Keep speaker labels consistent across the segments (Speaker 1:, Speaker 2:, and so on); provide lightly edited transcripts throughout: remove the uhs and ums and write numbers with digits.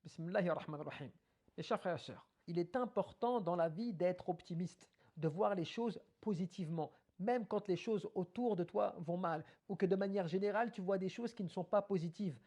Speaker 1: Bismillahirrahmanirrahim. Mes chers frères et sœurs, il est important dans la vie d'être optimiste, de voir les choses positivement, même quand les choses autour de toi vont mal, ou que de manière générale tu vois des choses qui ne sont pas positives.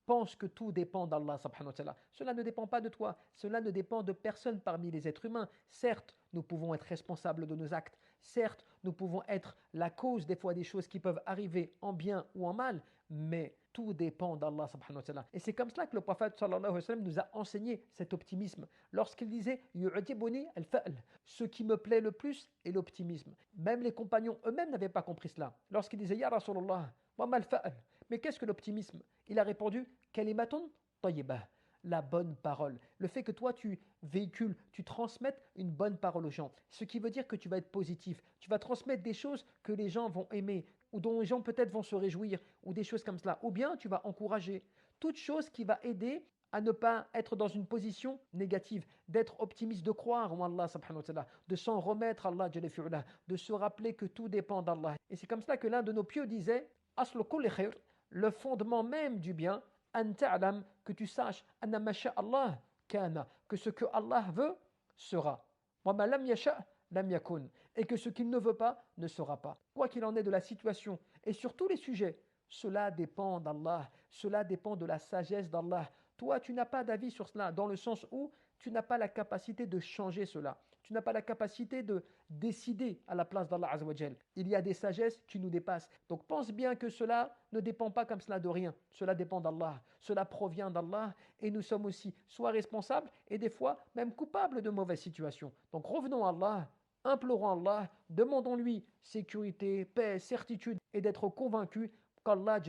Speaker 1: Pense que tout dépend d'Allah subhanahu wa ta'ala. Cela ne dépend pas de toi, cela ne dépend de personne parmi les êtres humains. Certes, nous pouvons être responsables de nos actes, certes, nous pouvons être la cause des fois des choses qui peuvent arriver en bien ou en mal, mais tout dépend d'Allah subhanahu wa ta'ala. Et c'est comme cela que le prophète sallallahu alayhi wa sallam nous a enseigné cet optimisme. Lorsqu'il disait yu'jibuni al-fa'l, ce qui me plaît le plus est l'optimisme. Même les compagnons eux-mêmes n'avaient pas compris cela. Lorsqu'il disait ya Rasulallah, wa mal fa'l, mais qu'est-ce que l'optimisme? Il a répondu kalimatun tayyibah, la bonne parole. Le fait que toi tu véhicules, tu transmettes une bonne parole aux gens. Ce qui veut dire que tu vas être positif. Tu vas transmettre des choses que les gens vont aimer, ou dont les gens peut-être vont se réjouir, ou des choses comme cela. Ou bien tu vas encourager. Toute chose qui va aider à ne pas être dans une position négative, d'être optimiste, de croire en Allah subhanahu wa ta'ala, de s'en remettre à Allah, de se rappeler que tout dépend d'Allah. Et c'est comme cela que l'un de nos pieux disait Aslu kulli khair, le fondement même du bien, an ta'lam, que tu saches, anna ma Allah kana, que ce que Allah veut sera. Wa ma lam yasha lam yakun, et que ce qu'il ne veut pas ne sera pas. Quoi qu'il en est de la situation et sur tous les sujets, cela dépend d'Allah, cela dépend de la sagesse d'Allah. Toi, tu n'as pas d'avis sur cela, dans le sens où tu n'as pas la capacité de changer cela. Tu n'as pas la capacité de décider à la place d'Allah Azzawajal. Il y a des sagesses qui nous dépassent. Donc pense bien que cela ne dépend pas comme cela de rien. Cela dépend d'Allah. Cela provient d'Allah. Et nous sommes aussi soit responsables et des fois même coupables de mauvaises situations. Donc revenons à Allah, implorons Allah, demandons-lui sécurité, paix, certitude et d'être convaincus qu'Allah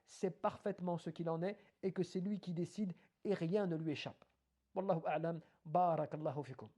Speaker 1: sait parfaitement ce qu'il en est et que c'est lui qui décide et rien ne lui échappe. Wallahu a'lam, barakallahu fikum.